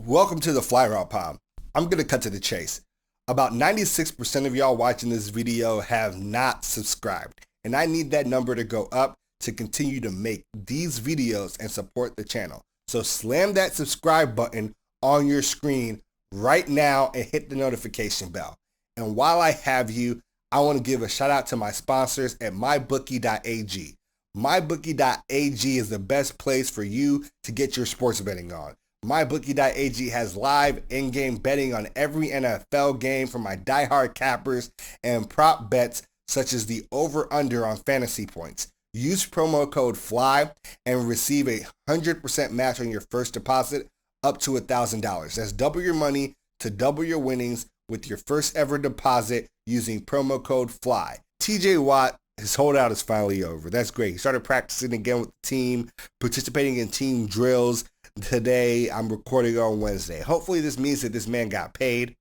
Welcome to the Fly Route Pod. I'm going to cut to the chase. About 96% of y'all watching this video have not subscribed, and I need that number to go up to continue to make these videos and support the channel. So slam that subscribe button on your screen right now and hit the notification bell. And while I have you, I want to give a shout out to my sponsors at mybookie.ag. Mybookie.ag is the best place for you to get your sports betting on. MyBookie.ag has live in-game betting on every NFL game for my diehard cappers and prop bets such as the over-under on fantasy points. Use promo code FLY and receive a 100% match on your first deposit up to $1,000. That's double your money to double your winnings with your first ever deposit using promo code FLY. TJ Watt, his holdout is finally over. That's great. He started practicing again with the team, participating in team drills. Today, I'm recording on Wednesday. Hopefully this means that this man got paid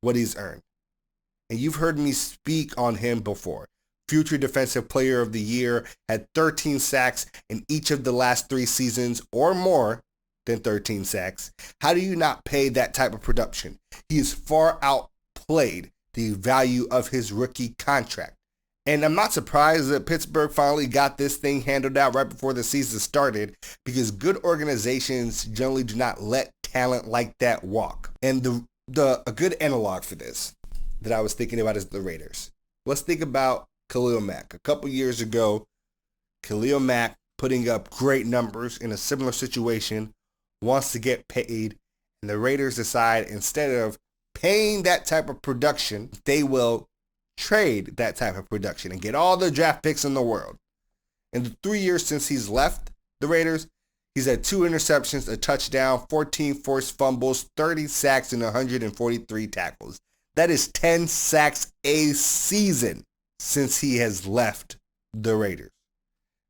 what he's earned. And you've heard me speak on him before. Future Defensive Player of the Year, had 13 sacks in each of the last 3 seasons or more than 13 sacks. How do you not pay that type of production? He has far outplayed the value of his rookie contract. And I'm not surprised that Pittsburgh finally got this thing handled out right before the season started, because good organizations generally do not let talent like that walk. And a good analog for this that I was thinking about is the Raiders. Let's think about Khalil Mack. A couple years ago, Khalil Mack, putting up great numbers in a similar situation, wants to get paid, and the Raiders decide instead of paying that type of production, they will trade that type of production and get all the draft picks in the world. In the 3 years since he's left the Raiders, he's had 2 interceptions, a touchdown, 14 forced fumbles, 30 sacks, and 143 tackles. That is 10 sacks a season since he has left the Raiders.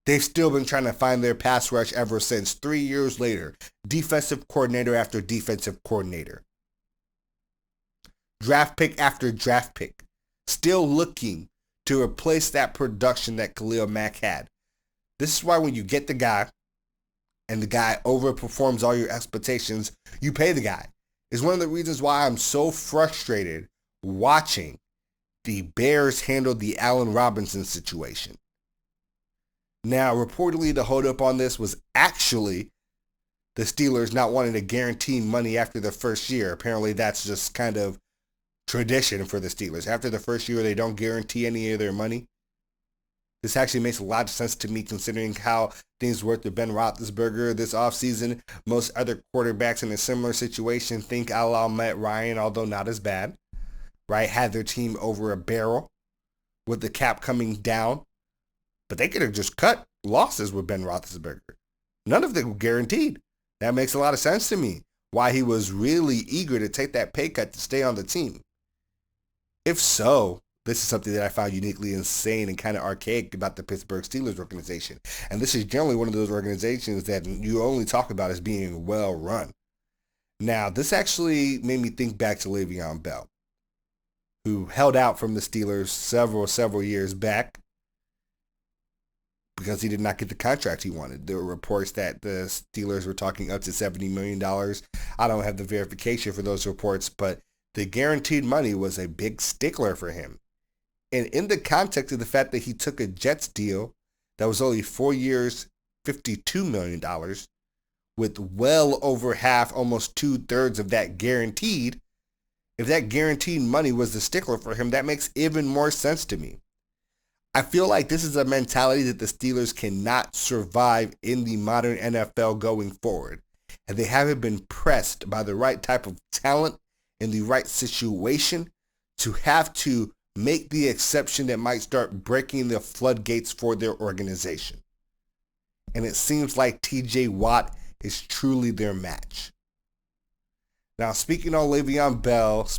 They've still been trying to find their pass rush ever since. 3 years later, defensive coordinator after defensive coordinator. Draft pick after draft pick. Still looking to replace that production that Khalil Mack had. This is why when you get the guy and the guy overperforms all your expectations, you pay the guy. It's one of the reasons why I'm so frustrated watching the Bears handle the Allen Robinson situation. Now, reportedly, the holdup on this was actually the Steelers not wanting to guarantee money after the first year. Apparently, that's just kind of tradition for the Steelers. After the first year, they don't guarantee any of their money. This actually makes a lot of sense to me, considering how things worked with Ben Roethlisberger this offseason. Most other quarterbacks in a similar situation think a la Matt Ryan, although not as bad, right? Had their team over a barrel with the cap coming down. But they could have just cut losses with Ben Roethlisberger. None of them were guaranteed. That makes a lot of sense to me, why he was really eager to take that pay cut to stay on the team. If so, this is something that I found uniquely insane and kind of archaic about the Pittsburgh Steelers organization. And this is generally one of those organizations that you only talk about as being well run. Now, this actually made me think back to Le'Veon Bell, who held out from the Steelers several years back because he did not get the contract he wanted. There were reports that the Steelers were talking up to $70 million. I don't have the verification for those reports, but the guaranteed money was a big stickler for him. And in the context of the fact that he took a Jets deal that was only 4 years, $52 million, with well over half, almost 2/3 of that guaranteed, if that guaranteed money was the stickler for him, that makes even more sense to me. I feel like this is a mentality that the Steelers cannot survive in the modern NFL going forward. And they haven't been pressed by the right type of talent in the right situation to have to make the exception that might start breaking the floodgates for their organization. And it seems like TJ Watt is truly their match. Now, speaking on Le'Veon Bell,